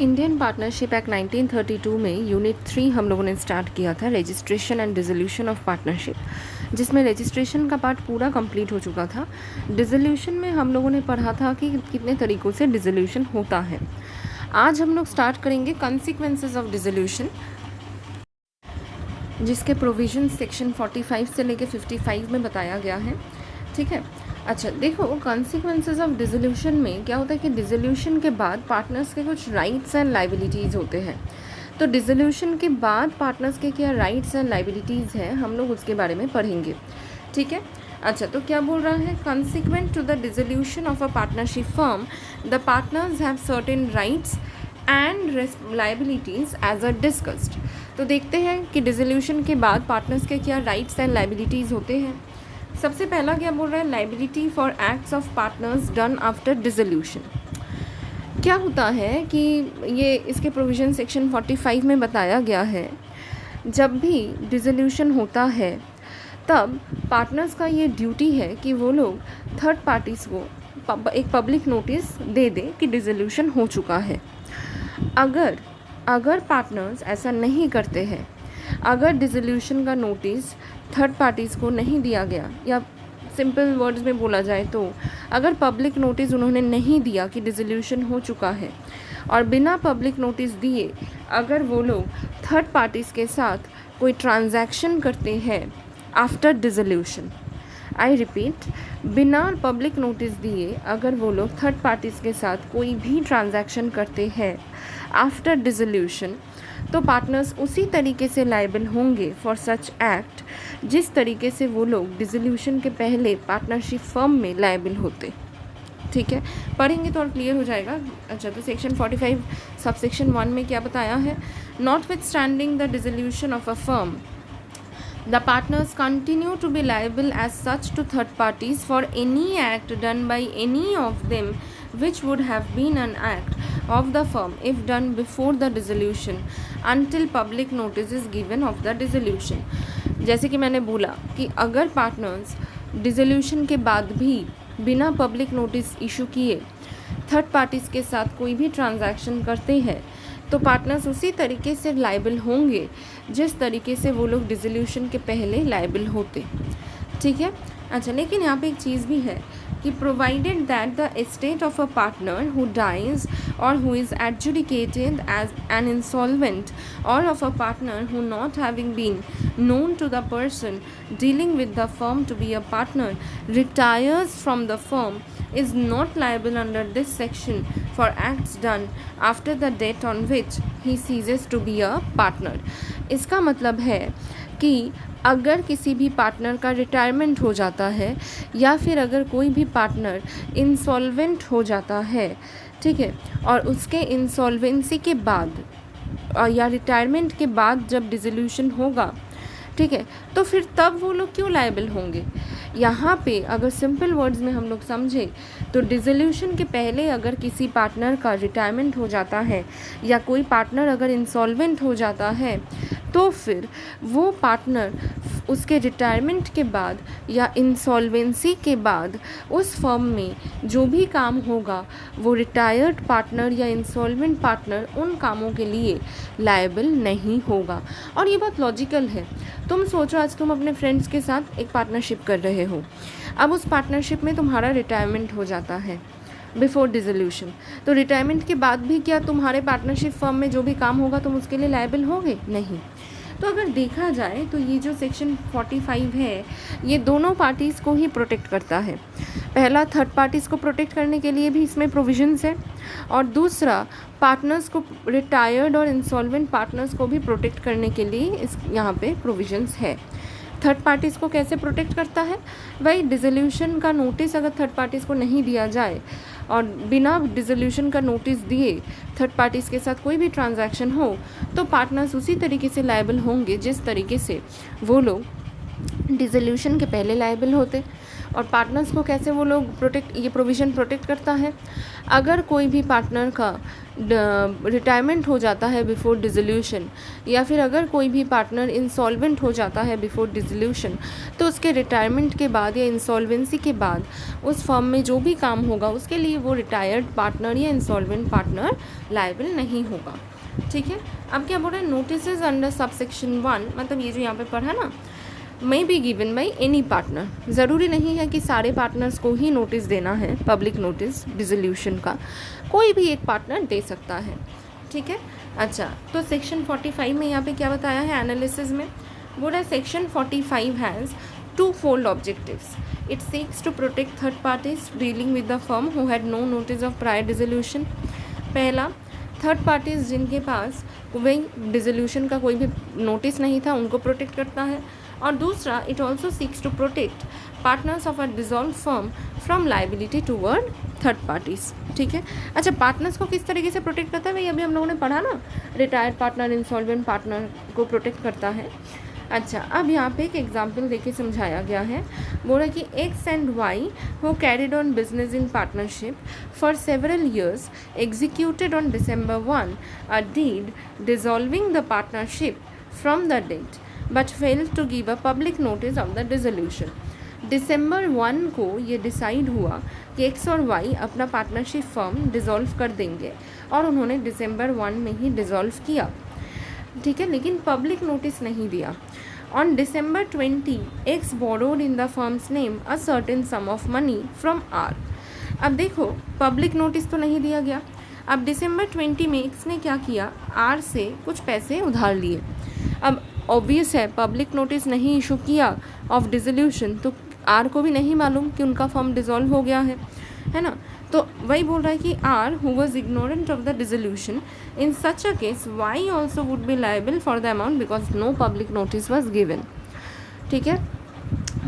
Indian partnership act 1932 में unit 3 हम लोगों ने स्टार्ट किया था, registration and dissolution of partnership, जिसमें रजिस्ट्रेशन का पार्ट पूरा कंप्लीट हो चुका था। डिसोल्यूशन में हम लोगों ने पढ़ा था कि कितने तरीक़ों से डिसोल्यूशन होता है। आज हम लोग स्टार्ट करेंगे कॉन्सिक्वेंसेस ऑफ डिसोल्यूशन, जिसके प्रोविजन सेक्शन 45 से लेके 55 में बताया गया है। ठीक है, अच्छा देखो, कॉन्सिक्वेंसेस ऑफ डिसोल्यूशन में क्या होता है कि डिसोल्यूशन के बाद पार्टनर्स के कुछ राइट्स एंड लाइबिलिटीज़ होते हैं। तो डिसोल्यूशन के बाद पार्टनर्स के क्या राइट्स एंड लाइबिलिटीज़ हैं, हम लोग उसके बारे में पढ़ेंगे। ठीक है, अच्छा तो क्या बोल रहा है, consequent to the dissolution of a partnership firm the partners have certain rights and liabilities as a discussed. तो देखते हैं कि डिसोल्यूशन के बाद पार्टनर्स के क्या राइट्स एंड लाइबिलिटीज़ होते हैं। सबसे पहला क्या बोल रहा है, liability for acts of partners done after dissolution. क्या होता है कि ये इसके प्रोविज़न सेक्शन 45 में बताया गया है, जब भी डिसोल्यूशन होता है तब पार्टनर्स का ये ड्यूटी है कि वो लोग थर्ड पार्टीज़ को एक पब्लिक नोटिस दे दें कि डिसोल्यूशन हो चुका है। अगर पार्टनर्स ऐसा नहीं करते हैं, अगर डिसोल्यूशन का नोटिस थर्ड पार्टीज़ को नहीं दिया गया, या सिंपल वर्ड्स में बोला जाए तो अगर पब्लिक नोटिस उन्होंने नहीं दिया कि डिसोल्यूशन हो चुका है, और बिना पब्लिक नोटिस दिए अगर वो लोग थर्ड पार्टीज़ के साथ कोई ट्रांजैक्शन करते हैं आफ्टर डिसोल्यूशन, आई रिपीट, बिना पब्लिक नोटिस दिए अगर वो लोग थर्ड पार्टीज़ के साथ कोई भी ट्रांजैक्शन करते हैं आफ्टर डिसोल्यूशन, तो पार्टनर्स उसी तरीके से लायबल होंगे फॉर सच एक्ट जिस तरीके से वो लोग डिसोल्यूशन के पहले पार्टनरशिप फर्म में लायबल होते। ठीक है, पढ़ेंगे तो और क्लियर हो जाएगा। अच्छा तो सेक्शन 45 सब सेक्शन 1 में क्या बताया है, notwithstanding the dissolution of a firm the partners continue to be liable as such to third parties for any act done by any of them which would have been an act of the firm if done before the dissolution until public notice is given of the dissolution। जैसे कि मैंने बोला कि अगर partners dissolution के बाद भी बिना पब्लिक नोटिस इशू किए थर्ड पार्टीज़ के साथ कोई भी ट्रांजैक्शन करते हैं, तो पार्टनर्स उसी तरीके से लायबल होंगे जिस तरीके से वो लोग डिसोल्यूशन के पहले लायबल होते। ठीक है, अच्छा लेकिन यहाँ पे एक चीज़ भी है कि provided that the estate of a partner who dies और who is adjudicated as an insolvent और of a partner who not having been known to the person dealing with the firm to be a partner retires from the firm is not liable under this section for acts done after the date on which he ceases to be a partner। इसका मतलब है कि अगर किसी भी partner का retirement हो जाता है या फिर अगर कोई भी पार्टनर इंसॉल्वेंट हो जाता है, ठीक है, और उसके इंसॉल्वेंसी के बाद या रिटायरमेंट के बाद जब डिसोल्यूशन होगा, ठीक है, तो फिर तब वो लोग क्यों लायबल होंगे। यहाँ पे अगर सिंपल वर्ड्स में हम लोग समझे तो डिसोल्यूशन के पहले अगर किसी पार्टनर का रिटायरमेंट हो जाता है या कोई पार्टनर अगर इंसॉल्वेंट हो जाता है, तो फिर वो पार्टनर उसके रिटायरमेंट के बाद या इंसॉल्वेंसी के बाद उस फर्म में जो भी काम होगा वो रिटायर्ड पार्टनर या इंसॉल्वेंट पार्टनर उन कामों के लिए लायबल नहीं होगा। और ये बात लॉजिकल है। तुम सोचो, आज तुम अपने फ्रेंड्स के साथ एक पार्टनरशिप कर रहे हो, अब उस पार्टनरशिप में तुम्हारा रिटायरमेंट हो जाता है बिफोर डिसोल्यूशन, तो रिटायरमेंट के बाद भी क्या तुम्हारे पार्टनरशिप फर्म में जो भी काम होगा तुम उसके लिए लायबल होगे? नहीं। तो अगर देखा जाए तो ये जो सेक्शन 45 है ये दोनों पार्टीज़ को ही प्रोटेक्ट करता है। पहला, थर्ड पार्टीज़ को प्रोटेक्ट करने के लिए भी इसमें प्रोविजंस है, और दूसरा पार्टनर्स को, रिटायर्ड और इंसॉल्वेंट पार्टनर्स को भी प्रोटेक्ट करने के लिए इस यहाँ पे प्रोविजंस है। थर्ड पार्टीज़ को कैसे प्रोटेक्ट करता है? वही डिसोल्यूशन का नोटिस अगर थर्ड पार्टीज़ को नहीं दिया जाए और बिना डिसोल्यूशन का नोटिस दिए थर्ड पार्टीज़ के साथ कोई भी ट्रांजैक्शन हो, तो पार्टनर्स उसी तरीके से लायबल होंगे जिस तरीके से वो लोग डिसोल्यूशन के पहले लायबल होते। और पार्टनर्स को कैसे वो लोग प्रोटेक्ट, ये प्रोविज़न प्रोटेक्ट करता है, अगर कोई भी पार्टनर का रिटायरमेंट हो जाता है बिफोर डिसोल्यूशन, या फिर अगर कोई भी पार्टनर इंसॉल्वेंट हो जाता है बिफोर डिसोल्यूशन, तो उसके रिटायरमेंट के बाद या इंसॉल्वेंसी के बाद उस फर्म में जो भी काम होगा उसके लिए वो रिटायर्ड पार्टनर या इंसॉल्वेंट पार्टनर लायबल नहीं होगा। ठीक है। अब क्या बोल रहा है, नोटिस अंडर सबसेक्शन 1, मतलब ये जो यहाँ पे पढ़ा ना, may be given by any partner, ज़रूरी नहीं है कि सारे पार्टनर्स को ही नोटिस देना है, पब्लिक नोटिस डिसोल्यूशन का कोई भी एक पार्टनर दे सकता है। ठीक है। अच्छा, तो सेक्शन 45 में यहाँ पे क्या बताया है एनालिसिस में, बोला section 45 has two fold objectives. It seeks to protect third parties dealing with the firm who had no notice of prior dissolution. पहला, थर्ड पार्टीज जिनके पास वही डिसोल्यूशन का कोई भी नोटिस नहीं था उनको प्रोटेक्ट करता है। और दूसरा, it also seeks to protect partners of a dissolved firm from liability toward third parties. ठीक है। अच्छा, पार्टनर्स को किस तरीके से प्रोटेक्ट करता है भाई, अभी हम लोगों ने पढ़ा ना, रिटायर्ड पार्टनर इंसॉल्वेंट पार्टनर को प्रोटेक्ट करता है। अच्छा, अब यहाँ पे एक एग्जाम्पल देके समझाया गया है, बोला कि X and Y who carried on business in partnership for several years executed on December 1 a deed dissolving the partnership from the date but fail to give a public notice of the dissolution. December 1 को ये decide हुआ कि x और Y अपना partnership firm dissolve कर देंगे, और उन्होंने December 1 में ही डिसॉल्व किया। ठीक है, लेकिन पब्लिक नोटिस नहीं दिया। On December 20 X borrowed in the firm's name a certain sum of money from R. अब देखो, पब्लिक नोटिस तो नहीं दिया गया। अब December 20 में एक्स ने क्या किया, आर से कुछ पैसे उधार लिए। अब ऑब्वियस है, पब्लिक नोटिस नहीं इशू किया ऑफ डिसोल्यूशन, तो आर को भी नहीं मालूम कि उनका फर्म डिसॉल्व हो गया है ना। तो वही बोल रहा है कि R who was ignorant of the dissolution in such a case Y also would be liable for the amount because no public notice was given. ठीक है,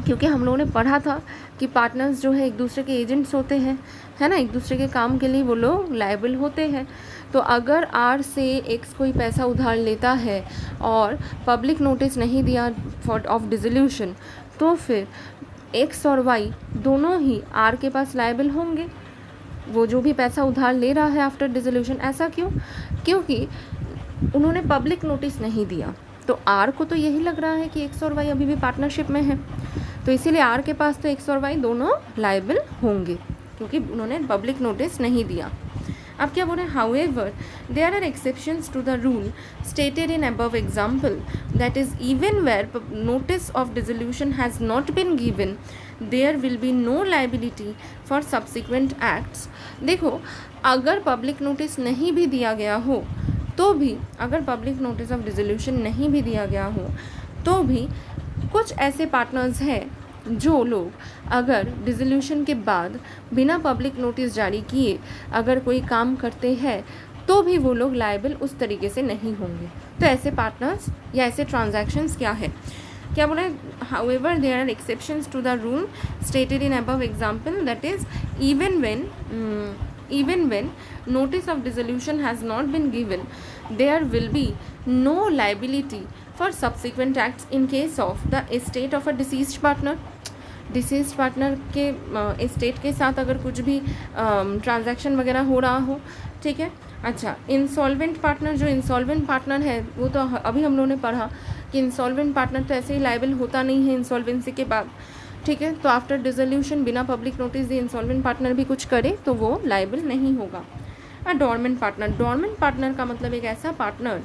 क्योंकि हम लोगों ने पढ़ा था कि पार्टनर्स जो है एक दूसरे के एजेंट्स होते हैं, है ना, एक दूसरे के काम के लिए वो लोग लायबल होते हैं। तो अगर आर से एक्स कोई पैसा उधार लेता है और पब्लिक नोटिस नहीं दिया फॉर ऑफ डिसोल्यूशन, तो फिर एक्स और वाई दोनों ही आर के पास लायबल होंगे, वो जो भी पैसा उधार ले रहा है आफ्टर डिसोल्यूशन। ऐसा क्यों? क्योंकि उन्होंने पब्लिक नोटिस नहीं दिया। तो आर को तो यही लग रहा है कि एक्स और वाई अभी भी पार्टनरशिप में है, तो इसीलिए आर के पास तो एक्स और वाई दोनों लायबल होंगे, क्योंकि उन्होंने पब्लिक नोटिस नहीं दिया। अब क्या बोल रहे हैं, however there are exceptions to the rule stated in above example, that is even where notice of dissolution has not been given there will be no liability for subsequent acts. देखो, अगर public notice नहीं भी दिया गया हो तो भी, अगर पब्लिक नोटिस ऑफ डिसोल्यूशन नहीं भी दिया गया हो तो भी कुछ ऐसे पार्टनर्स हैं जो लोग अगर डिसोल्यूशन के बाद बिना पब्लिक नोटिस जारी किए अगर कोई काम करते हैं तो भी वो लोग लायबल उस तरीके से नहीं होंगे। तो ऐसे पार्टनर्स या ऐसे ट्रांजैक्शंस क्या है, क्या बोला है, however there are exceptions to the rule stated in above example, that is even when notice of dissolution has not been given, there will be no liability for subsequent acts in case of the estate of a deceased partner. Disease partner के estate के साथ अगर कुछ भी transaction वगैरह हो रहा हो। ठीक है। अच्छा, इंसॉल्वेंट पार्टनर, जो इंसॉल्वेंट पार्टनर है वो तो अभी हम लोगों ने पढ़ा कि इंसॉल्वेंट पार्टनर तो ऐसे ही लायबल होता नहीं है इंसॉल्वेंसी के बाद। ठीक है, तो आफ्टर डिसोल्यूशन बिना पब्लिक नोटिस दिए इंसॉल्वेंट पार्टनर भी कुछ करे तो वो लायबल नहीं होगा। डॉर्मेंट पार्टनर, डॉर्मेंट पार्टनर का मतलब एक ऐसा पार्टनर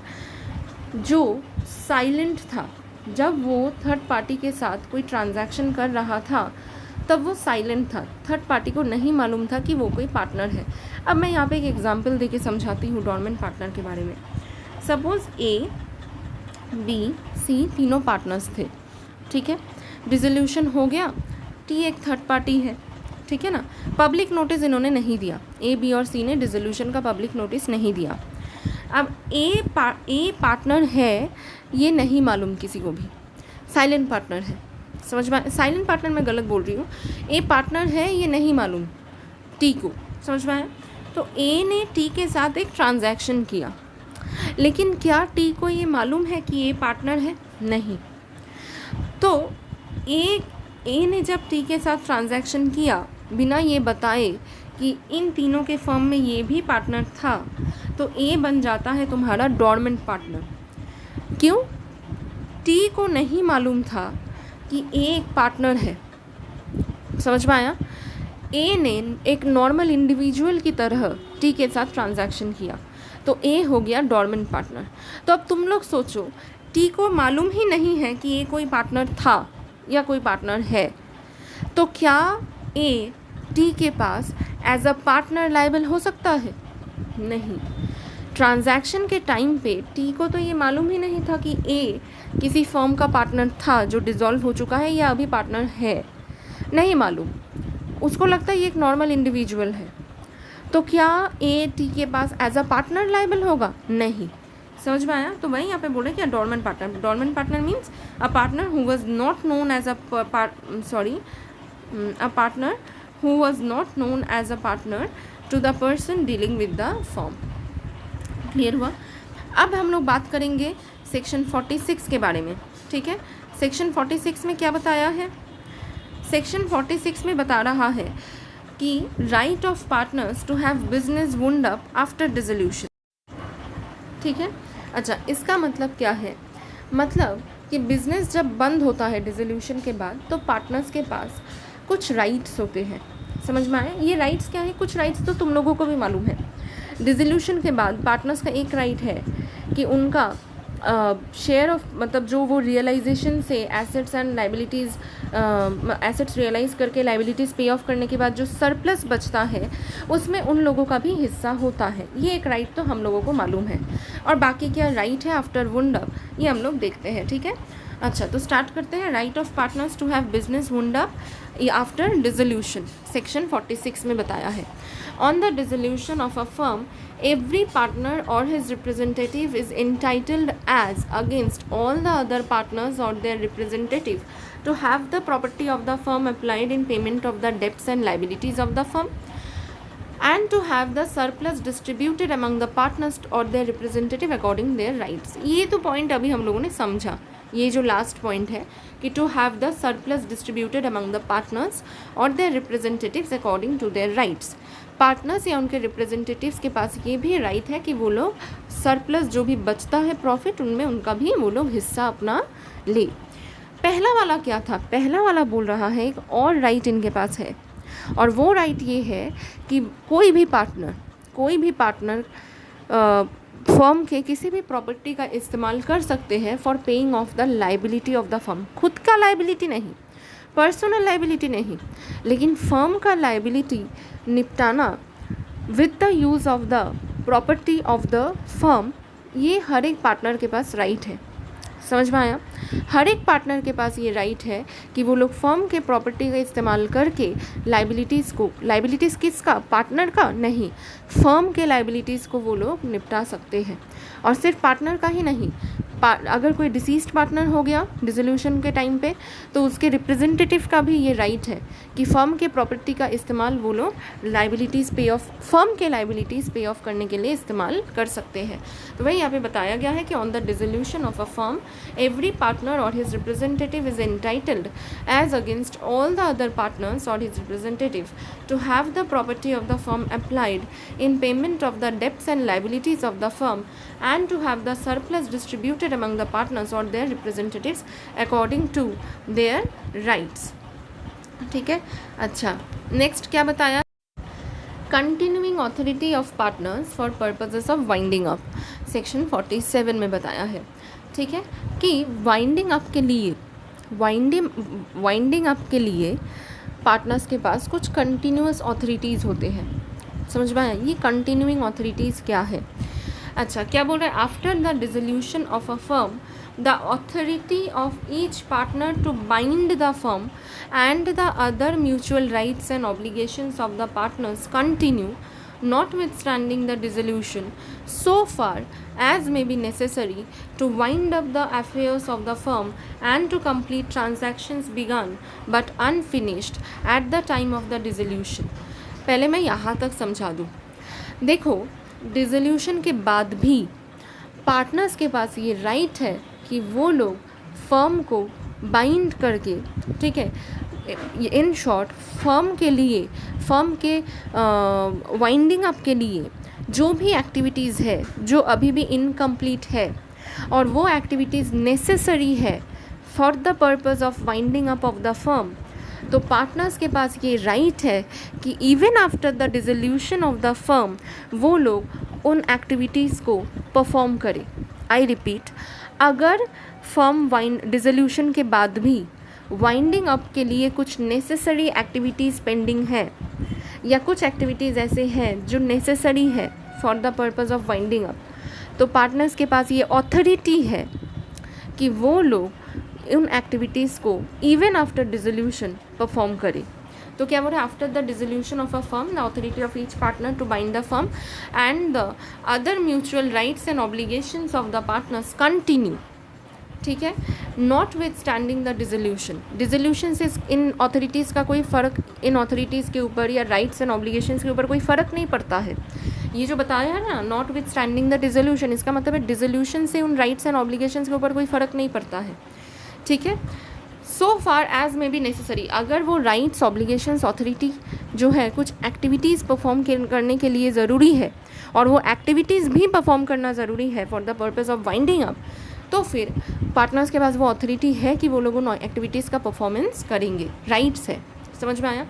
जो साइलेंट था, जब वो थर्ड पार्टी के साथ कोई ट्रांजैक्शन कर रहा था तब वो साइलेंट था, थर्ड पार्टी को नहीं मालूम था कि वो कोई पार्टनर है। अब मैं यहाँ पे एक एग्जांपल देके समझाती हूँ डॉर्मेंट पार्टनर के बारे में। सपोज़ ए, बी, सी तीनों पार्टनर्स थे। ठीक है, डिसोल्यूशन हो गया, टी एक थर्ड पार्टी है। ठीक है ना, पब्लिक नोटिस इन्होंने नहीं दिया, ए, बी और सी ने डिसोल्यूशन का पब्लिक नोटिस नहीं दिया। अब ए पार्टनर है ये नहीं मालूम किसी को भी, साइलेंट पार्टनर है। समझ में, साइलेंट पार्टनर मैं गलत बोल रही हूँ, ए पार्टनर है ये नहीं मालूम टी को। समझ में आया? तो ए ने टी के साथ एक ट्रांजैक्शन किया, लेकिन क्या टी को ये मालूम है कि ए पार्टनर है? नहीं। तो ए ए ने जब टी के साथ ट्रांजैक्शन किया बिना ये बताए कि इन तीनों के फर्म में ये भी पार्टनर था, तो ए बन जाता है तुम्हारा डॉर्मेंट पार्टनर। क्यों? टी को नहीं मालूम था कि ए एक पार्टनर है। समझ में आया? ए ने एक नॉर्मल इंडिविजुअल की तरह टी के साथ ट्रांजैक्शन किया, तो ए हो गया डॉर्मेंट पार्टनर। तो अब तुम लोग सोचो, टी को मालूम ही नहीं है कि ये कोई पार्टनर था या कोई पार्टनर है, तो क्या ए टी के पास एज अ पार्टनर लायबल हो सकता है? नहीं। ट्रांजैक्शन के टाइम पे टी को तो ये मालूम ही नहीं था कि ए किसी फर्म का पार्टनर था जो डिज़ोल्व हो चुका है या अभी पार्टनर है, नहीं मालूम। उसको लगता है ये एक नॉर्मल इंडिविजुअल है। तो क्या ए टी के पास एज अ पार्टनर लायबल होगा? नहीं। समझ में आया? तो वही यहाँ पे बोल रहे हैं कि dormant partner. Dormant partner means a partner who was not known as a partner who was not known as a partner to the person dealing with the firm. Clear हुआ? अब हम लोग बात करेंगे सेक्शन 46 के बारे में। ठीक है, सेक्शन 46 में क्या बताया है? सेक्शन 46 में बता रहा है कि right of partners to have business wound up after dissolution. ठीक है, अच्छा, इसका मतलब क्या है? मतलब कि बिजनेस जब बंद होता है डिसोल्यूशन के बाद, तो पार्टनर्स के पास कुछ राइट्स होते हैं। समझ में आए? ये राइट्स क्या है? कुछ राइट्स तो तुम लोगों को भी मालूम है। डिसोल्यूशन के बाद पार्टनर्स का एक राइट है कि उनका शेयर ऑफ, मतलब जो वो रियलाइजेशन से assets and liabilities, assets realise करके लाइबिलिटीज़ पे ऑफ करने के बाद जो सरप्लस बचता है उसमें उन लोगों का भी हिस्सा होता है। ये एक राइट तो हम लोगों को मालूम है। और बाकी क्या राइट है आफ्टर वुंड अप, ये हम लोग देखते हैं। ठीक है, अच्छा, तो स्टार्ट करते हैं। Right of partners to have business wound up after dissolution, section 46 में बताया है। On the dissolution of a firm, every partner or his representative is entitled as against all the other partners or their representative to have the property of the firm applied in payment of the debts and liabilities of the firm and to have the surplus distributed among the partners or their representative according their rights। ये तो point अभी हम लोगों ने समझा। ये जो last point है कि to have the surplus distributed among the partners और their representatives according to their rights. Partners या उनके रिप्रेजेंटेटिव्स के पास ये भी राइट है कि वो लोग सरप्लस जो भी बचता है प्रॉफिट, उनमें उनका भी वो लोग हिस्सा अपना ले। पहला वाला क्या था? पहला वाला बोल रहा है एक और राइट इनके पास है, और वो राइट ये है कि कोई भी पार्टनर फर्म के किसी भी प्रॉपर्टी का इस्तेमाल कर सकते हैं for paying off the liability of the firm. खुद का लाइबिलिटी नहीं, पर्सनल लाइबिलिटी नहीं, लेकिन फर्म का लाइबिलिटी निपटाना with the use of the property of the firm, ये हर एक पार्टनर के पास राइट है। समझ में आया? हर एक पार्टनर के पास ये राइट है कि वो लोग फर्म के प्रॉपर्टी का इस्तेमाल करके लाइबिलिटीज़ किसका? पार्टनर का नहीं, फर्म के लाइबिलिटीज़ को वो लोग निपटा सकते हैं। और सिर्फ पार्टनर का ही नहीं, अगर कोई डिसीज्ड पार्टनर हो गया डिसोल्यूशन के टाइम पे, तो उसके रिप्रेजेंटेटिव का भी ये राइट है कि फर्म के प्रॉपर्टी का इस्तेमाल वो लोग लाइबिलिटीज़ पे ऑफ, फर्म के लाइबिलिटीज़ पे ऑफ करने के लिए इस्तेमाल कर सकते हैं। तो वही यहाँ पे बताया गया है कि on the dissolution of a firm, every partner और his representative is entitled as against all the other partners और his representative to have the property of the firm applied in payment of the debts and liabilities of the firm and to have the surplus distributed among the partners or their representatives according to their rights। ठीक है, अच्छा, next क्या बताया? Continuing authority of partners for purposes of winding up, section 47 में बताया है। ठीक है, कि वाइंडिंग अप के लिए पार्टनर्स के पास कुछ कंटिन्यूअस ऑथोरिटीज़ होते हैं। समझ में आया? ये कंटिन्यूइंग ऑथोरिटीज़ क्या है? अच्छा, क्या बोल रहे हैं? After the dissolution of a firm, the authority of each partner to bind the firm and the other mutual rights and obligations of the partners continue notwithstanding the dissolution so far as may be necessary to wind up the affairs of the firm and to complete transactions begun but unfinished at the time of the dissolution। पहले मैं यहाँ तक समझा दूँ। देखो, dissolution के बाद भी पार्टनर्स के पास ये राइट है कि वो लोग फर्म को बाइंड करके, ठीक है, इन शॉर्ट फर्म के लिए, फर्म के वाइंडिंग अप के लिए जो भी एक्टिविटीज़ है जो अभी भी इनकम्प्लीट है और वो एक्टिविटीज़ नेसेसरी है for the purpose of winding up of the firm, तो पार्टनर्स के पास ये राइट है कि even after the dissolution of the firm वो लोग उन एक्टिविटीज़ को परफॉर्म करें। आई रिपीट, अगर फर्म डिसोल्यूशन के बाद भी वाइंडिंग अप के लिए कुछ नेसेसरी एक्टिविटीज़ पेंडिंग है या कुछ एक्टिविटीज़ ऐसे हैं जो नेसेसरी है for the purpose of winding up, तो पार्टनर्स के पास ये ऑथोरिटी है कि वो लोग उन एक्टिविटीज़ को इवन आफ्टर डिसोल्यूशन परफॉर्म करें। तो क्या बोल रहे हैं, after the dissolution of a firm the authority of each partner to bind the firm and the other mutual rights and obligations of the partners continue. ठीक है, notwithstanding the dissolution से इन authorities का कोई फ़र्क, इन authorities के ऊपर या राइट्स एंड ऑब्लिगेशंस के ऊपर कोई फ़र्क नहीं पड़ता है। ये जो बताया है ना, not with standing the dissolution, इसका मतलब है डिसोल्यूशन से उन राइट्स एंड ऑब्लिगेशंस के ऊपर कोई फ़र्क नहीं पड़ता है। ठीक है, so far as may be necessary, अगर वो राइट्स ऑब्लिगेशंस ऑथोरिटी जो है कुछ एक्टिविटीज़ परफॉर्म करने के लिए ज़रूरी है और वो एक्टिविटीज़ भी परफॉर्म करना ज़रूरी है for the purpose of winding up, तो फिर पार्टनर्स के पास वो अथॉरिटी है कि वो लोग उन एक्टिविटीज़ का परफॉर्मेंस करेंगे, राइट्स है। समझ में आया?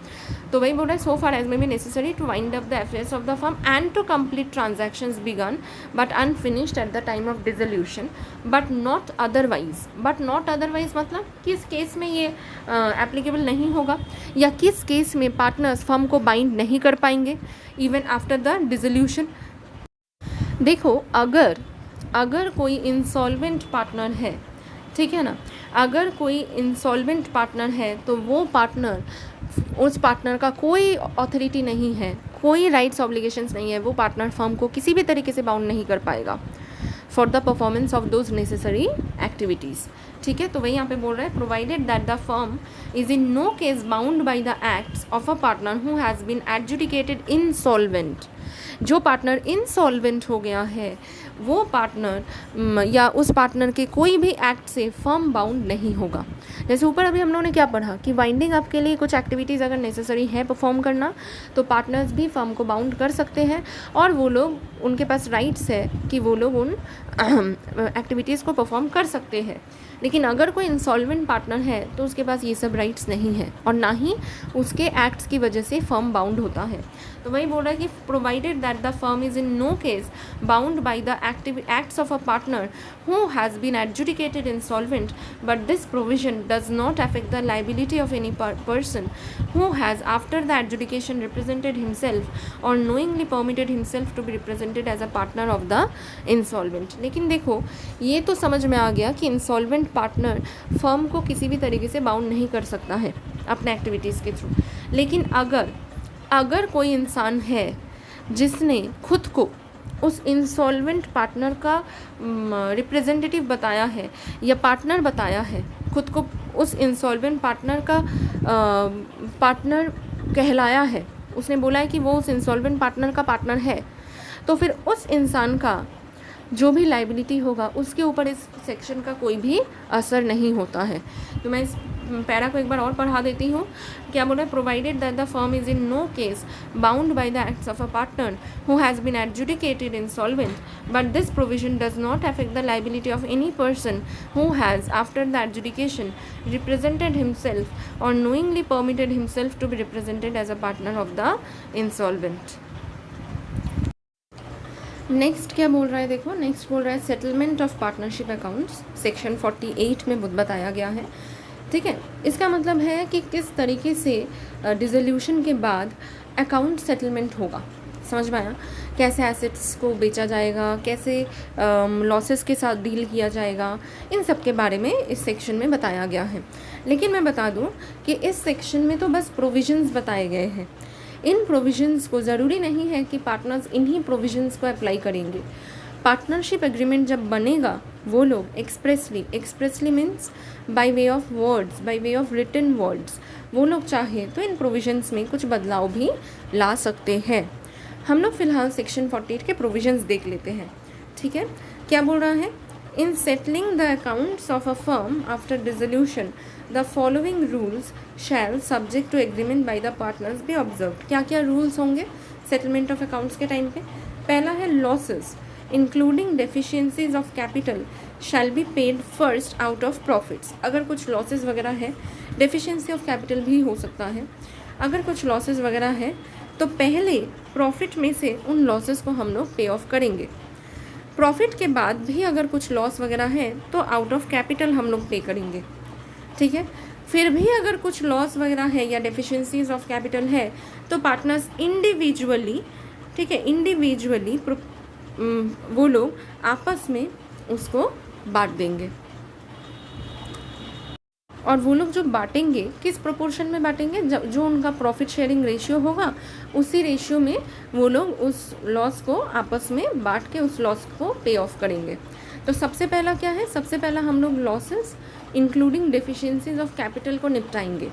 तो वही बोल रहा है, so far as may be necessary to wind up the affairs of the firm and to complete transactions begun but unfinished at the time of dissolution but not otherwise. But not otherwise मतलब किस case में ये applicable नहीं होगा या किस case में partners firm को बाइंड नहीं कर पाएंगे इवन आफ्टर द डिसोल्यूशन। देखो, अगर कोई इंसॉल्वेंट पार्टनर है, ठीक है ना, अगर कोई इंसॉल्वेंट पार्टनर है तो वो पार्टनर, उस पार्टनर का कोई अथॉरिटी नहीं है, कोई राइट्स ऑब्लिगेशंस नहीं है, वो पार्टनर फर्म को किसी भी तरीके से बाउंड नहीं कर पाएगा for the performance of those necessary activities. ठीक है, तो वही यहाँ पे बोल रहा है, provided that the firm is in no case bound by the acts of a partner who has been adjudicated insolvent. जो पार्टनर इंसॉल्वेंट हो गया है वो पार्टनर या उस पार्टनर के कोई भी एक्ट से फर्म बाउंड नहीं होगा। जैसे ऊपर अभी हम लोगों ने क्या पढ़ा कि वाइंडिंग अप के लिए कुछ एक्टिविटीज़ अगर नेसेसरी है परफॉर्म करना तो पार्टनर्स भी फर्म को बाउंड कर सकते हैं और वो लोग, उनके पास राइट्स है कि वो लोग उन एक्टिविटीज़ को परफॉर्म कर सकते हैं। लेकिन अगर कोई इंसॉल्वेंट पार्टनर है तो उसके पास ये सब राइट्स नहीं है और ना ही उसके एक्ट्स की वजह से फर्म बाउंड होता है। तो वही बोल रहा है कि provided that the firm is in no case bound by the acts of a partner who has been adjudicated insolvent but this provision does not affect the liability of any person who has after the adjudication represented himself और knowingly permitted himself to be represented as a partner of the insolvent. लेकिन देखो, ये तो समझ में आ गया कि insolvent partner firm को किसी भी तरीके से बाउंड नहीं कर सकता है अपने एक्टिविटीज़ के थ्रू। लेकिन अगर कोई इंसान है जिसने खुद को उस इंसॉल्वेंट पार्टनर का रिप्रेजेंटेटिव बताया है या पार्टनर बताया है, खुद को उस इंसॉल्वेंट पार्टनर का पार्टनर कहलाया है, उसने बोला है कि वो उस इंसॉल्वेंट पार्टनर का पार्टनर है, तो फिर उस इंसान का जो भी लाइबिलिटी होगा उसके ऊपर इस सेक्शन का कोई भी असर नहीं होता है। तो मैं इस पैरा को एक बार और पढ़ा देती हूँ। क्या बोल रहा है, provided that the firm is in no case bound by the acts of a partner who has been adjudicated insolvent but this provision does not affect the liability of any person who has after the adjudication represented himself और knowingly permitted himself to be represented as a partner of the insolvent. Next क्या बोल रहा है, देखो next बोल रहा है settlement of partnership accounts, section 48 में बताया गया है। ठीक है, इसका मतलब है कि किस तरीके से डिसोल्यूशन के बाद अकाउंट सेटलमेंट होगा। समझ में आया? कैसे एसेट्स को बेचा जाएगा, कैसे लॉसेस के साथ डील किया जाएगा, इन सब के बारे में इस सेक्शन में बताया गया है। लेकिन मैं बता दूं कि इस सेक्शन में तो बस प्रोविजंस बताए गए हैं। इन प्रोविजंस को ज़रूरी नहीं है कि पार्टनर्स इन्हीं प्रोविजंस को अप्लाई करेंगे। पार्टनरशिप एग्रीमेंट जब बनेगा वो लोग expressly means by way of words, by way of written words, वो लोग चाहे तो इन प्रोविजंस में कुछ बदलाव भी ला सकते हैं। हम लोग फ़िलहाल सेक्शन 48 के प्रोविजंस देख लेते हैं। ठीक है, क्या बोल रहा है, In settling the accounts of a firm after dissolution, the following rules shall subject to agreement by the partners be observed. क्या क्या rules होंगे सेटलमेंट ऑफ अकाउंट्स के टाइम पे? पहला है losses including deficiencies of capital shall be paid first out of profits. अगर कुछ losses वगैरह है, डेफिशिएंसी ऑफ कैपिटल भी हो सकता है, अगर कुछ लॉसेस वगैरह है तो पहले प्रॉफिट में से उन लॉसेस को हम लोग पे ऑफ करेंगे. प्रॉफिट के बाद भी अगर कुछ लॉस वगैरह है तो आउट ऑफ कैपिटल हम लोग पे करेंगे. ठीक है. फिर भी अगर कुछ लॉस वगैरह है या डेफिशिएंसीज ऑफ कैपिटल है तो पार्टनर्स इंडिविजुअली, ठीक है, इंडिविजुअली वो लोग आपस में उसको बांट देंगे. और वो लोग जो बांटेंगे किस प्रोपोर्शन में बांटेंगे? जो उनका प्रॉफिट शेयरिंग रेशियो होगा उसी रेशियो में वो लोग उस लॉस को आपस में बांट के उस लॉस को पे ऑफ करेंगे. तो सबसे पहला क्या है? सबसे पहला हम लोग losses including deficiencies of capital को निपटाएंगे.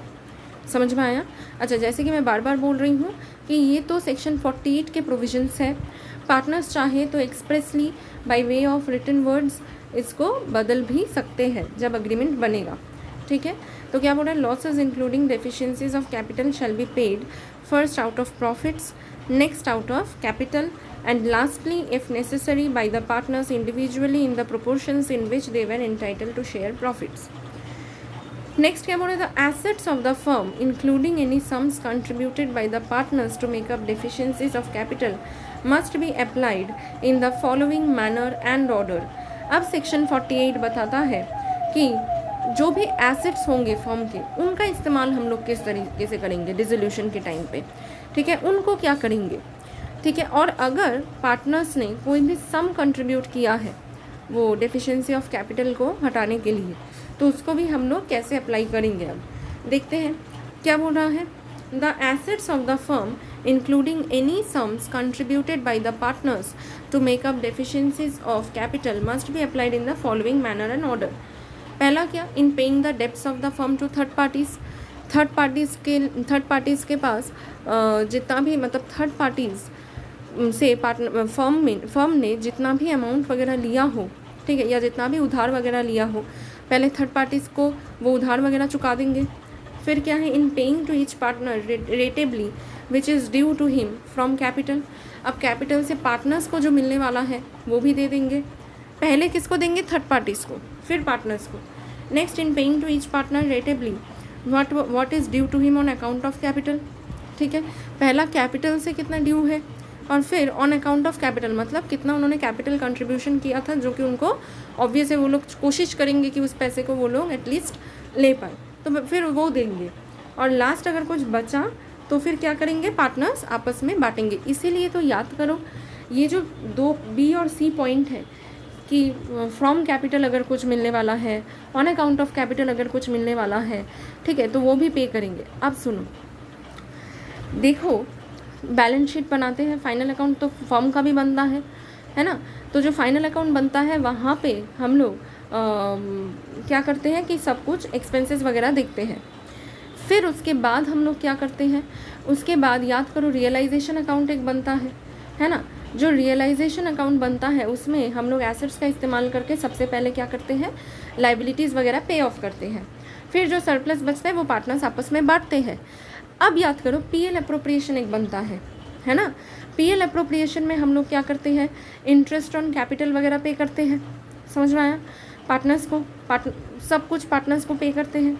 समझ में आया? अच्छा, जैसे कि मैं बार बार बोल रही हूँ कि ये तो सेक्शन 48 के प्रोविजंस है. पार्टनर्स चाहे तो expressly by way of written words इसको बदल भी सकते हैं जब अग्रीमेंट बनेगा. ठीक है. तो क्या बोल रहा है? Losses including deficiencies of capital shall be paid first out of profits, next out of capital, and lastly if necessary by the partners individually in the proportions in which they were entitled to share profits. Next क्या बोल रहे? the assets of the firm including any sums contributed by the partners to make up deficiencies of capital must be applied in the following manner and order. अब section 48 बताता है कि जो भी assets होंगे फर्म के उनका इस्तेमाल हम लोग किस तरीके से करेंगे डिसोल्यूशन के टाइम पे. ठीक है. उनको क्या करेंगे? ठीक है. और अगर पार्टनर्स ने कोई भी सम कंट्रीब्यूट किया है वो डेफिशिएंसी ऑफ कैपिटल को हटाने के लिए तो उसको भी हम लोग कैसे अप्लाई करेंगे. अब देखते हैं क्या बोल रहा है. The assets of the firm including any sums contributed by the partners to make up deficiencies of capital must be applied in the following manner and order. पहला क्या? In paying the debts of the firm to third parties. Third parties के पास जितना भी मतलब third parties से partner firm ने जितना भी अमाउंट वगैरह लिया हो, ठीक है, या जितना भी उधार वगैरह लिया हो पहले थर्ड पार्टीज़ को वो उधार वगैरह चुका देंगे. फिर क्या है? In paying to each partner rateably which is due to him from capital. अब कैपिटल से पार्टनर्स को जो मिलने वाला है वो भी दे देंगे. पहले किसको देंगे? थर्ड पार्टीज़ को, फिर पार्टनर्स को. Next in paying to each partner rateably what is due to him on account of capital. ठीक है. पहला कैपिटल से कितना ड्यू है और फिर ऑन अकाउंट ऑफ कैपिटल मतलब कितना उन्होंने कैपिटल कंट्रीब्यूशन किया था जो कि उनको ऑब्वियस है वो लोग कोशिश करेंगे कि उस पैसे को वो लोग एटलीस्ट ले पाए तो फिर वो देंगे. और लास्ट अगर कुछ बचा तो फिर क्या करेंगे? पार्टनर्स आपस में बांटेंगे. इसीलिए तो याद करो ये जो 2 B और C पॉइंट है कि फ्रॉम कैपिटल अगर कुछ मिलने वाला है, ऑन अकाउंट ऑफ कैपिटल अगर कुछ मिलने वाला है, ठीक है, तो वो भी पे करेंगे. अब सुनो, देखो बैलेंस शीट बनाते हैं, फाइनल अकाउंट तो फर्म का भी बनता है ना. तो जो फाइनल अकाउंट बनता है वहाँ पे हम लोग क्या करते हैं कि सब कुछ एक्सपेंसेस वगैरह देखते हैं. फिर उसके बाद हम लोग क्या करते हैं? उसके बाद याद करो रियलाइजेशन अकाउंट एक बनता है ना. जो रियलाइजेशन अकाउंट बनता है उसमें हम लोग एसेट्स का इस्तेमाल करके सबसे पहले क्या करते हैं? लाइबिलिटीज़ वगैरह पे ऑफ करते हैं. फिर जो सरप्लस बचता है वो पार्टनर्स आपस में बांटते हैं. अब याद करो पीएल अप्रोप्रिएशन एक बनता है ना. पीएल अप्रोप्रिएशन में हम लोग क्या करते हैं? इंटरेस्ट ऑन कैपिटल वगैरह पे करते हैं. समझ में आया? पार्टनर्स को सब कुछ पार्टनर्स को पे करते हैं.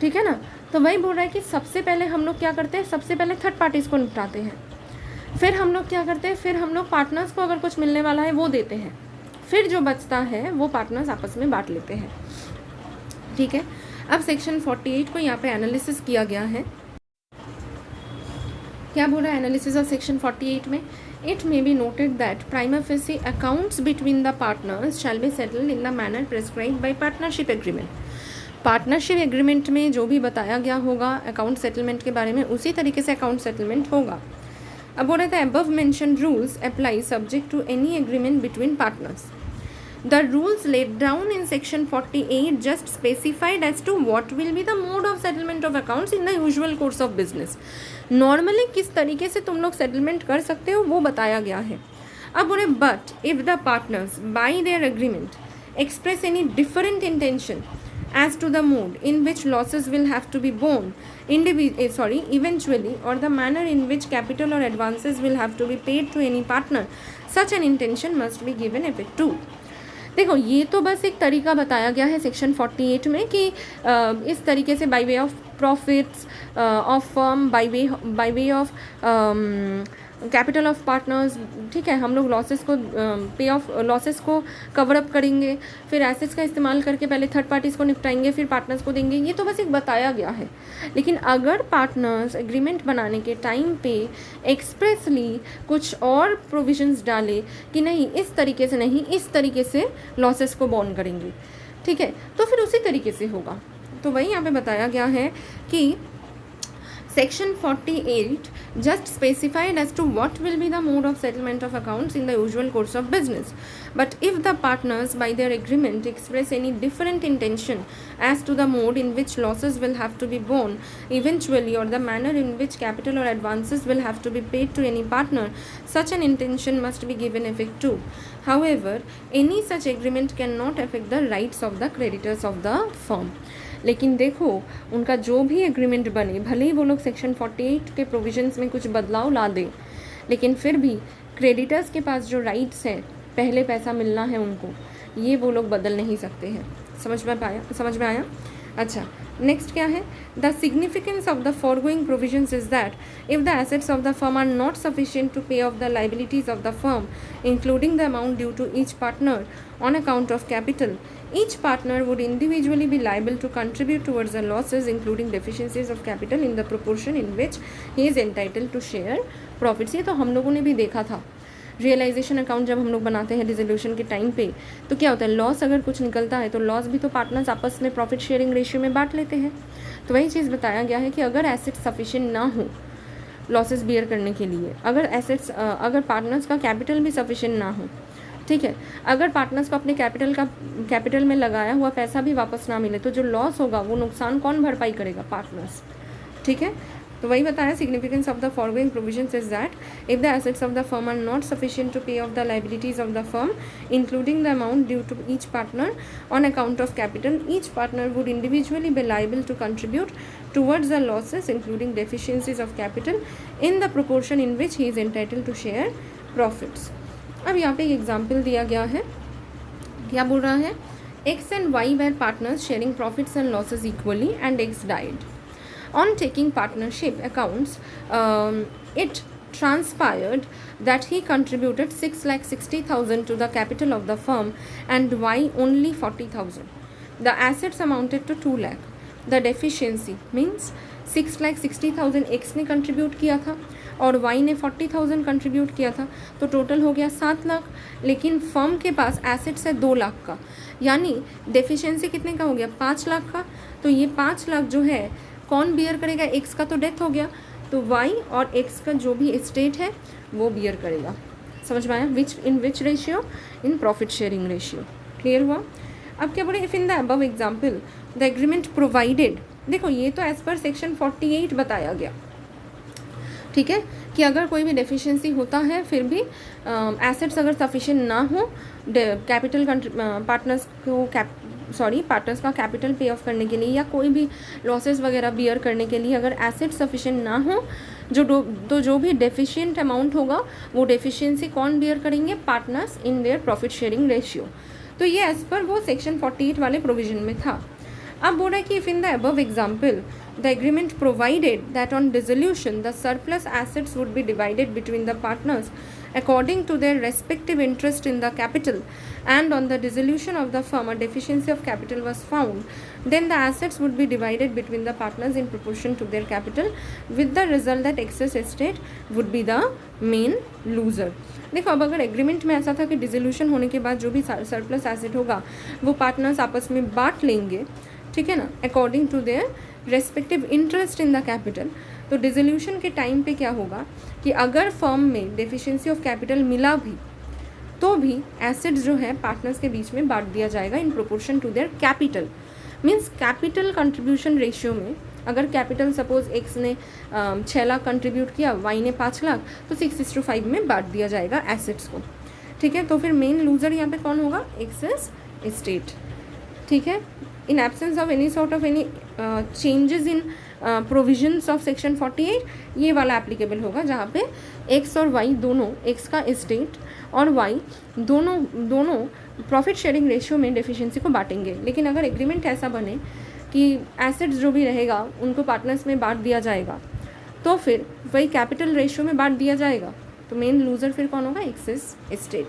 ठीक है ना. तो वही बोल रहा है कि सबसे पहले हम लोग क्या करते हैं? सबसे पहले थर्ड पार्टीज़ को निपटाते हैं. फिर हम लोग क्या करते हैं? फिर हम लोग पार्टनर्स को अगर कुछ मिलने वाला है वो देते हैं. फिर जो बचता है वो पार्टनर्स आपस में बांट लेते हैं. ठीक है. अब सेक्शन 48 को यहाँ पे एनालिसिस किया गया है. क्या बोल रहा है एनालिसिस ऑफ सेक्शन 48 में? It may be noted that prima facie accounts between the partners shall be settled in the manner prescribed bye partnership agreement. Partnership agreement में जो भी बताया गया होगा अकाउंट सेटलमेंट के बारे में उसी तरीके से अकाउंट सेटलमेंट होगा. अब बोल रहे थे above mentioned rules apply subject to any agreement between partners. The rules laid down in section 48 just specified as to what will be the mode of settlement of accounts in the usual course of business. Normally किस तरीके से तुम लोग settlement कर सकते हो वो बताया गया है. अब बोले but if the partners by their agreement express any different intention as to the mode in which losses will have to be borne eventually, or the manner in which capital or advances will have to be paid to any partner, such an intention must be given effect to. देखो ये तो बस एक तरीका बताया गया है section 48 में कि इस तरीके से bye way of profits of firm, bye way of capital of partners, ठीक है, हम लोग लॉसेस को पे ऑफ लॉसेस को कवर अप करेंगे, फिर एसेट्स का इस्तेमाल करके पहले थर्ड पार्टीज़ को निपटाएंगे, फिर पार्टनर्स को देंगे। ये तो बस एक बताया गया है। लेकिन अगर पार्टनर्स एग्रीमेंट बनाने के टाइम पे एक्सप्रेसली कुछ और प्रोविजंस डाले कि नहीं इस तरीके से नहीं, इस तरीके से लॉसेस को बॉर्न करेंगे, ठीक है, तो फिर उसी तरीके से होगा। तो वही यहाँ पे बताया गया है कि Section 48 just specified as to what will be the mode of settlement of accounts in the usual course of business. But if the partners by their agreement express any different intention as to the mode in which losses will have to be borne eventually, or the manner in which capital or advances will have to be paid to any partner, such an intention must be given effect to. However, any such agreement cannot affect the rights of the creditors of the firm. लेकिन देखो उनका जो भी agreement बने, भले ही वो लोग section 48 के प्रोविजंस में कुछ बदलाव ला दें, लेकिन फिर भी क्रेडिटर्स के पास जो राइट्स हैं, पहले पैसा मिलना है उनको, ये वो लोग बदल नहीं सकते हैं। समझ में आया? अच्छा, नेक्स्ट क्या है? The significance of the foregoing provisions is that if the assets of the firm are not sufficient to pay off the liabilities of the firm including the amount due to each partner on account of capital, each partner would individually be liable to contribute towards the losses including deficiencies of capital in the proportion in which he is entitled to share profits। ये तो हम लोगों ने भी देखा था। Realisation account जब हम लोग बनाते हैं डिसोल्यूशन के टाइम पे, तो क्या होता है, लॉस अगर कुछ निकलता है तो लॉस भी तो पार्टनर्स आपस में प्रॉफिट शेयरिंग रेशियो में बांट लेते हैं। तो वही चीज़ बताया गया है कि अगर एसेट्स सफिशिएंट ना हो लॉसेस बियर करने के लिए, अगर पार्टनर्स का कैपिटल भी सफिशिएंट ना हो, ठीक है, अगर पार्टनर्स को अपने कैपिटल में लगाया हुआ पैसा भी वापस ना मिले, तो जो लॉस होगा वो नुकसान कौन भरपाई करेगा? पार्टनर्स, ठीक है। तो वही बताया significance of the foregoing provisions is that if the assets of the firm are not sufficient to pay off the liabilities of the firm including the amount due to each partner on account of capital, each partner would individually be liable to contribute towards the losses including deficiencies of capital in the proportion in which he is entitled to share profits। अब यहाँ पे एक example दिया गया है, क्या बोल रहा है? X and Y were partners sharing profits and losses equally and X died. On taking partnership accounts, it transpired that he contributed 6,60,000 to the capital of the firm and Y only 40,000. The assets amounted to 2 lakh. The deficiency means 6,60,000 X ने contribute किया था और Y ने 40,000 contribute किया था, तो total हो गया 7 लाख। लेकिन फर्म के पास एसेट्स है 2 लाख का, यानी डेफिशिएंसी कितने का हो गया? 5 लाख का। तो ये 5 लाख जो है कौन बियर करेगा? X का तो डेथ हो गया, तो Y और X का जो भी एस्टेट है वो बियर करेगा। समझ में आया? विच ratio? In profit sharing ratio. Clear हुआ? अब क्या बोले? If in the above example the agreement provided, देखो ये तो एज पर सेक्शन 48 बताया गया, ठीक है, कि अगर कोई भी डेफिशिएंसी होता है फिर भी एसेट्स अगर सफिशिएंट ना हो कैपिटल पार्टनर्स का कैपिटल पे ऑफ करने के लिए या कोई भी लॉसेस वगैरह बियर करने के लिए अगर एसेट्स सफिशिएंट ना हो, जो भी डेफिशिएंट अमाउंट होगा वो डेफिशिएंसी कौन बियर करेंगे? Partners in their profit sharing ratio. तो ये एज पर वो सेक्शन 48 वाले प्रोविजन में था। अब बोल रहा है कि if in the above example the agreement provided that on dissolution the surplus assets would be divided between the partners according to their respective interest in the capital, and on the dissolution of the firm a deficiency of capital was found, then the assets would be divided between the partners in proportion to their capital, with the result that excess estate would be the main loser। देखो अब अगर agreement में ऐसा था कि dissolution होने के बाद जो भी सरप्लस एसेट होगा वो पार्टनर्स आपस में बांट लेंगे, ठीक है ना, according to their respective interest in the capital, तो डिसोल्यूशन के टाइम पे क्या होगा कि अगर फर्म में डेफिशिएंसी ऑफ कैपिटल मिला भी तो भी एसेट्स जो है पार्टनर्स के बीच में बांट दिया जाएगा in proportion to their capital. Means capital contribution ratio में अगर कैपिटल सपोज एक्स ने 6 लाख कंट्रीब्यूट किया, वाई ने 5 लाख, तो 6:5 में बांट दिया जाएगा एसेट्स को, ठीक है। तो फिर मेन लूजर यहाँ पे कौन होगा? एक्सेस estate, ठीक है. In absence of any sort of any changes in provisions of section 48, ये वाला एप्लीकेबल होगा जहाँ पे एक्स और वाई दोनों, एक्स का एस्टेट और वाई दोनों प्रॉफिट शेयरिंग रेशियो में डेफिशिएंसी को बांटेंगे. लेकिन अगर एग्रीमेंट ऐसा बने कि एसेट्स जो भी रहेगा उनको पार्टनर्स में बांट दिया जाएगा, तो फिर वही कैपिटल रेशियो में बांट दिया जाएगा. तो मेन लूजर फिर कौन होगा? Access estate.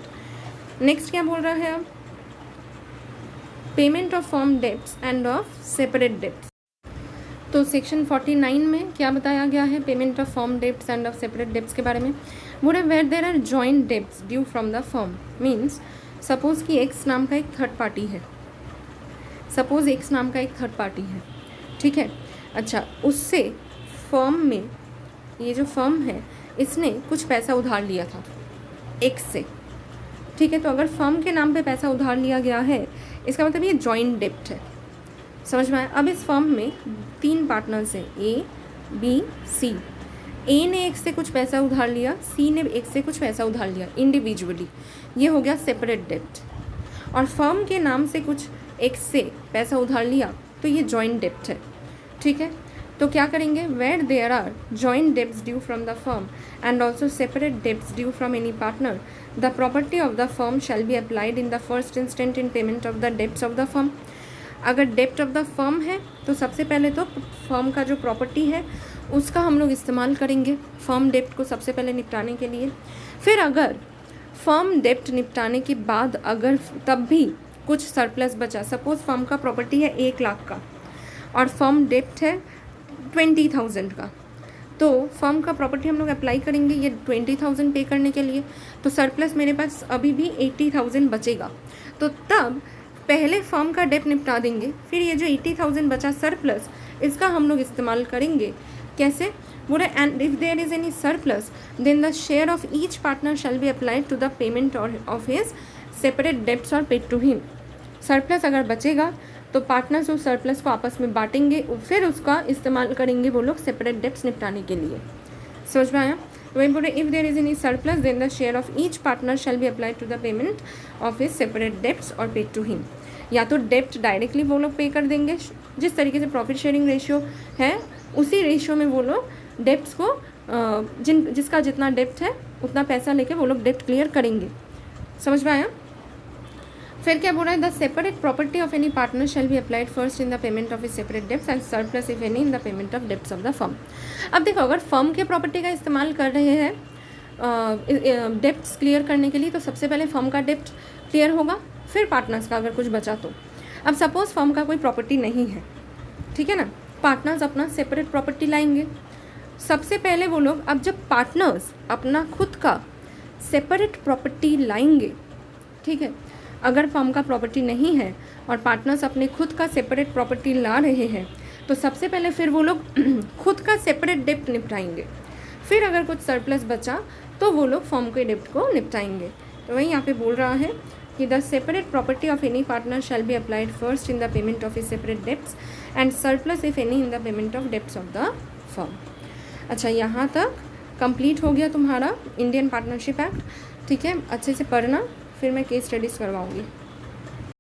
नेक्स्ट क्या बोल रहा है अब? Payment of firm debts and of separate debts. तो सेक्शन 49 में क्या बताया गया है payment of firm debts and of separate debts के बारे में? बोले where there are joint debts due from the firm. Means suppose कि एक्स नाम का एक थर्ड पार्टी है, सपोज एक्स नाम का एक थर्ड पार्टी है, ठीक है. अच्छा, उससे फर्म में, ये जो फर्म है इसने कुछ पैसा उधार लिया था एक्स से, ठीक है. तो अगर फर्म के नाम पे पैसा उधार लिया गया है, इसका मतलब ये जॉइंट डेब्ट है. समझ में आया? अब इस फर्म में 3 पार्टनर्स हैं, ए बी सी. ए ने एक्स से कुछ पैसा उधार लिया, सी ने एक्स से कुछ पैसा उधार लिया इंडिविजुअली, ये हो गया सेपरेट डेब्ट. और फर्म के नाम से कुछ एक्स से पैसा उधार लिया, तो ये जॉइंट डेब्ट है, ठीक है. तो क्या करेंगे? Where there are joint debts due from the firm and also separate debts due from any partner, the property of the firm shall be applied in the first instant in payment of the debts of the firm. अगर डेब्ट of the firm है तो सबसे पहले तो firm का जो property है उसका हम लोग इस्तेमाल करेंगे फर्म डेब्ट को सबसे पहले निपटाने के लिए. फिर अगर फर्म डेब्ट निपटाने के बाद अगर तब भी कुछ सरप्लस बचा, सपोज फर्म का प्रॉपर्टी है 1 लाख का और फर्म डेब्ट है 20,000 का, तो फर्म का प्रॉपर्टी हम लोग अप्लाई करेंगे ये 20,000 पे करने के लिए. तो सरप्लस मेरे पास अभी भी 80,000 बचेगा. तो तब पहले फर्म का डेब्ट निपटा देंगे, फिर ये जो 80,000 बचा सरप्लस, इसका हम लोग इस्तेमाल करेंगे. कैसे? बोले and if there is any surplus then the share of each partner shall be applied to the payment of his separate debts और पेड टू हिम. सरप्लस अगर बचेगा तो पार्टनर्स उस सरप्लस को आपस में बांटेंगे, फिर उसका इस्तेमाल करेंगे वो लोग सेपरेट डेब्ट्स निपटाने के लिए. समझ में आया? वही बोले if there is any surplus then the share of each partner shall be applied to the payment of his separate debts और पेड टू हिम. या तो डेब्ट डायरेक्टली वो लोग पे कर देंगे, जिस तरीके से प्रॉफिट शेयरिंग रेशियो है उसी रेशियो में वो लोग डेब्ट्स को जिसका जितना डेब्ट है उतना पैसा लेके वो लोग डेब्ट क्लियर करेंगे. समझ में आया? फिर क्या बोल रहा है? The separate property of any partner shall be applied first in the payment of his separate debts and surplus if any in the payment of debts of the firm. अब देखो, अगर फर्म के प्रॉपर्टी का इस्तेमाल कर रहे हैं debts clear करने के लिए, तो सबसे पहले फर्म का डेब्ट क्लियर होगा, फिर पार्टनर्स का अगर कुछ बचा तो. अब सपोज फर्म का कोई प्रॉपर्टी नहीं है, ठीक है ना, पार्टनर्स अपना सेपरेट प्रॉपर्टी लाएंगे. सबसे पहले वो लोग, अब जब पार्टनर्स अपना खुद का सेपरेट प्रॉपर्टी लाएंगे, ठीक है, अगर फर्म का प्रॉपर्टी नहीं है और पार्टनर्स अपने खुद का सेपरेट प्रॉपर्टी ला रहे हैं, तो सबसे पहले फिर वो लोग खुद का सेपरेट डेब्ट निपटाएंगे. फिर अगर कुछ सरप्लस बचा तो वो लोग फर्म के डेब्ट को निपटाएंगे. तो वही यहाँ पे बोल रहा है कि the separate property of any partner shall be applied first in the payment of his separate debts and surplus if any in the payment of debts of the firm. अच्छा, यहाँ तक कंप्लीट हो गया तुम्हारा इंडियन पार्टनरशिप एक्ट. ठीक है, अच्छे से पढ़ना, फिर मैं केस स्टडीज़ करवाऊँगी.